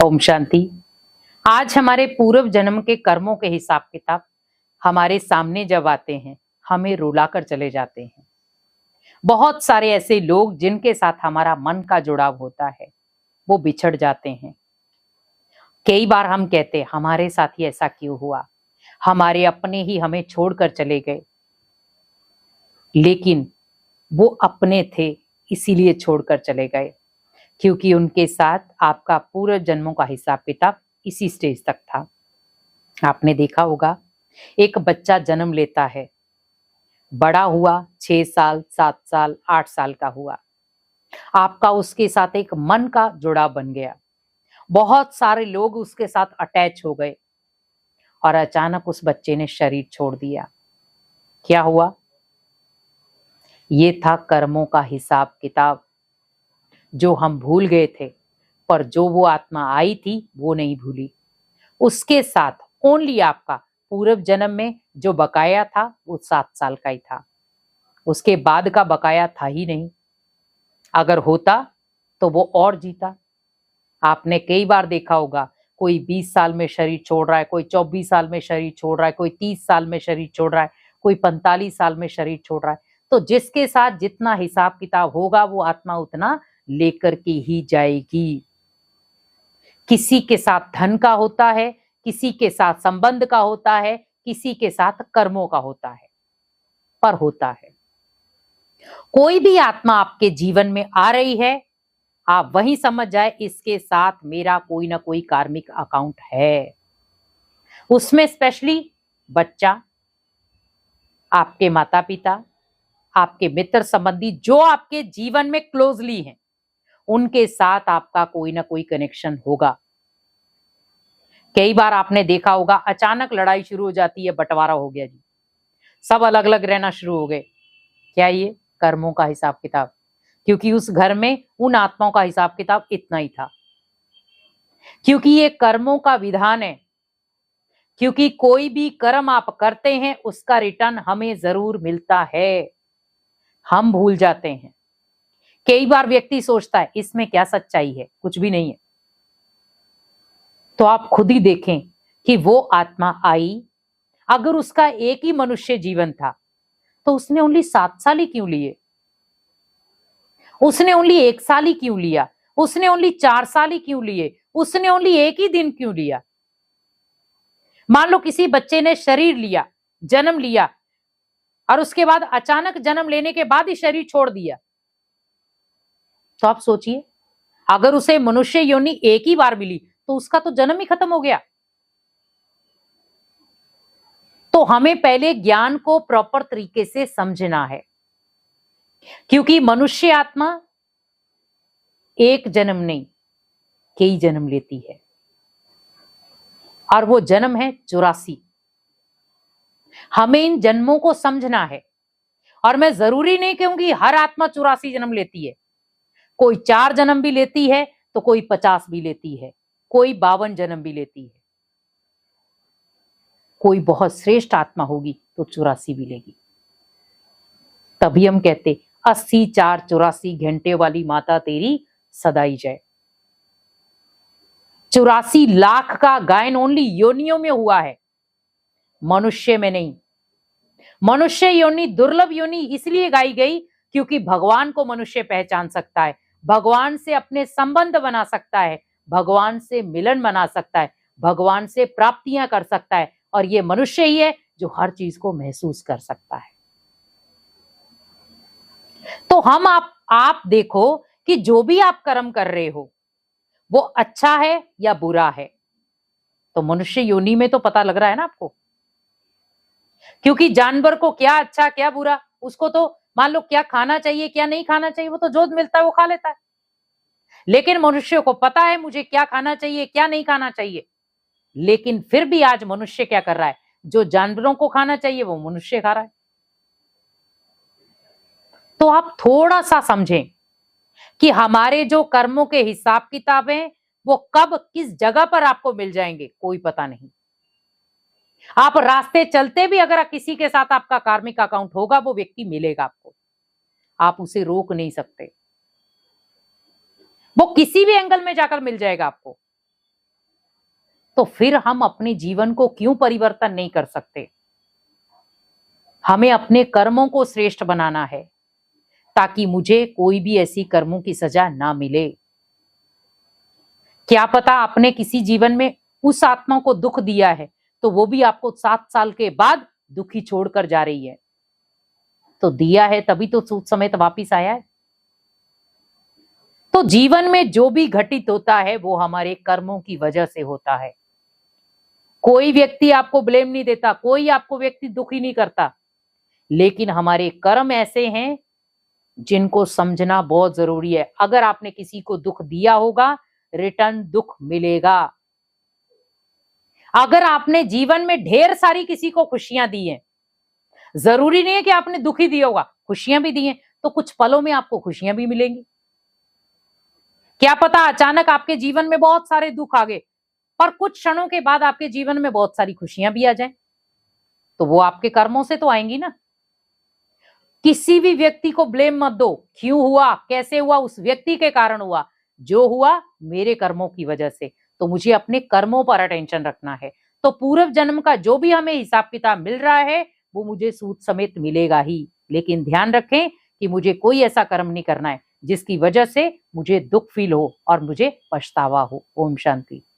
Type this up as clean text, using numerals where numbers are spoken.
ओम शांति। आज हमारे पूर्व जन्म के कर्मों के हिसाब किताब हमारे सामने जब आते हैं, हमें रुलाकर चले जाते हैं। बहुत सारे ऐसे लोग जिनके साथ हमारा मन का जुड़ाव होता है, वो बिछड़ जाते हैं। कई बार हम कहते हैं हमारे साथ ही ऐसा क्यों हुआ, हमारे अपने ही हमें छोड़कर चले गए। लेकिन वो अपने थे, इसीलिए छोड़कर चले गए, क्योंकि उनके साथ आपका पूर्व जन्मों का हिसाब किताब इसी स्टेज तक था। आपने देखा होगा, एक बच्चा जन्म लेता है, बड़ा हुआ 6 साल, 7 साल, 8 साल का हुआ, आपका उसके साथ एक मन का जुड़ाव बन गया। बहुत सारे लोग उसके साथ अटैच हो गए और अचानक उस बच्चे ने शरीर छोड़ दिया। क्या हुआ? ये था कर्मों का हिसाब किताब, जो हम भूल गए थे, पर जो वो आत्मा आई थी वो नहीं भूली। उसके साथ ओनली आपका पूर्व जन्म में जो बकाया था वो 7 साल का ही था, उसके बाद का बकाया था ही नहीं। अगर होता तो वो और जीता। आपने कई बार देखा होगा, कोई 20 साल में शरीर छोड़ रहा है, कोई 24 साल में शरीर छोड़ रहा है, कोई 30 साल में शरीर छोड़ रहा है, कोई 45 साल में शरीर छोड़ रहा है। तो जिसके साथ जितना हिसाब किताब होगा वो आत्मा उतना लेकर के ही जाएगी। किसी के साथ धन का होता है, किसी के साथ संबंध का होता है, किसी के साथ कर्मों का होता है, पर होता है। कोई भी आत्मा आपके जीवन में आ रही है, आप वही समझ जाए इसके साथ मेरा कोई ना कोई कार्मिक अकाउंट है। उसमें स्पेशली बच्चा, आपके माता पिता, आपके मित्र संबंधी जो आपके जीवन में क्लोजली हैं, उनके साथ आपका कोई ना कोई कनेक्शन होगा। कई बार आपने देखा होगा, अचानक लड़ाई शुरू हो जाती है, बंटवारा हो गया जी, सब अलग अलग रहना शुरू हो गए। क्या ये कर्मों का हिसाब किताब? क्योंकि उस घर में उन आत्माओं का हिसाब किताब इतना ही था, क्योंकि ये कर्मों का विधान है। क्योंकि कोई भी कर्म आप करते हैं उसका रिटर्न हमें जरूर मिलता है, हम भूल जाते हैं। कई बार व्यक्ति सोचता है इसमें क्या सच्चाई है, कुछ भी नहीं है। तो आप खुद ही देखें कि वो आत्मा आई, अगर उसका एक ही मनुष्य जीवन था तो उसने ओनली 7 साल ही क्यों लिए? उसने ओनली 1 साल ही क्यों लिया? उसने ओनली 4 साल ही क्यों लिए? उसने ओनली एक ही दिन क्यों लिया? मान लो किसी बच्चे ने शरीर लिया, जन्म लिया, और उसके बाद अचानक जन्म लेने के बाद ही शरीर छोड़ दिया, तो आप सोचिए, अगर उसे मनुष्य योनि एक ही बार मिली तो उसका तो जन्म ही खत्म हो गया। तो हमें पहले ज्ञान को प्रॉपर तरीके से समझना है, क्योंकि मनुष्य आत्मा एक जन्म नहीं, कई जन्म लेती है, और वो जन्म है 84। हमें इन जन्मों को समझना है। और मैं जरूरी नहीं कहूंगी हर आत्मा 84 जन्म लेती है, कोई 4 जन्म भी लेती है तो कोई 50 भी लेती है, कोई 52 जन्म भी लेती है, कोई बहुत श्रेष्ठ आत्मा होगी तो 84 भी लेगी। तभी हम कहते 80 4 84 घंटे वाली माता तेरी सदाई जय। 84 लाख का गायन ओनली योनियों में हुआ है, मनुष्य में नहीं। मनुष्य योनि दुर्लभ योनि इसलिए गाई गई क्योंकि भगवान को मनुष्य पहचान सकता है, भगवान से अपने संबंध बना सकता है, भगवान से मिलन बना सकता है, भगवान से प्राप्तियां कर सकता है, और ये मनुष्य ही है जो हर चीज को महसूस कर सकता है। तो हम आप देखो कि जो भी आप कर्म कर रहे हो वो अच्छा है या बुरा है, तो मनुष्य योनि में तो पता लग रहा है ना आपको। क्योंकि जानवर को क्या अच्छा क्या बुरा, उसको तो मान लो क्या खाना चाहिए क्या नहीं खाना चाहिए, वो तो जो मिलता है वो खा लेता है। लेकिन मनुष्य को पता है मुझे क्या खाना चाहिए क्या नहीं खाना चाहिए। लेकिन फिर भी आज मनुष्य क्या कर रहा है, जो जानवरों को खाना चाहिए वो मनुष्य खा रहा है। तो आप थोड़ा सा समझें कि हमारे जो कर्मों के हिसाब किताब हैं वो कब किस जगह पर आपको मिल जाएंगे कोई पता नहीं। आप रास्ते चलते भी अगर किसी के साथ आपका कार्मिक अकाउंट होगा, वो व्यक्ति मिलेगा आपको, आप उसे रोक नहीं सकते, वो किसी भी एंगल में जाकर मिल जाएगा आपको। तो फिर हम अपने जीवन को क्यों परिवर्तन नहीं कर सकते? हमें अपने कर्मों को श्रेष्ठ बनाना है ताकि मुझे कोई भी ऐसी कर्मों की सजा ना मिले। क्या पता आपने किसी जीवन में उस आत्मा को दुख दिया है तो वो भी आपको 7 साल के बाद दुखी छोड़कर जा रही है। तो दिया है तभी तो सूद समेत वापिस आया है। तो जीवन में जो भी घटित होता है वो हमारे कर्मों की वजह से होता है। कोई व्यक्ति आपको ब्लेम नहीं देता, कोई आपको व्यक्ति दुखी नहीं करता, लेकिन हमारे कर्म ऐसे हैं जिनको समझना बहुत जरूरी है। अगर आपने किसी को दुख दिया होगा, रिटर्न दुख मिलेगा। अगर आपने जीवन में ढेर सारी किसी को खुशियां दी हैं, जरूरी नहीं है कि आपने दुखी दिया होगा, खुशियां भी दी हैं, तो कुछ पलों में आपको खुशियां भी मिलेंगी। क्या पता अचानक आपके जीवन में बहुत सारे दुख आ गए, पर कुछ क्षणों के बाद आपके जीवन में बहुत सारी खुशियां भी आ जाएं, तो वो आपके कर्मों से तो आएंगी ना। किसी भी व्यक्ति को ब्लेम मत दो, क्यों हुआ, कैसे हुआ, उस व्यक्ति के कारण हुआ। जो हुआ मेरे कर्मों की वजह से, तो मुझे अपने कर्मों पर अटेंशन रखना है। तो पूर्व जन्म का जो भी हमें हिसाब किताब मिल रहा है वो मुझे सूद समेत मिलेगा ही, लेकिन ध्यान रखें कि मुझे कोई ऐसा कर्म नहीं करना है जिसकी वजह से मुझे दुख फील हो और मुझे पछतावा हो। ओम शांति।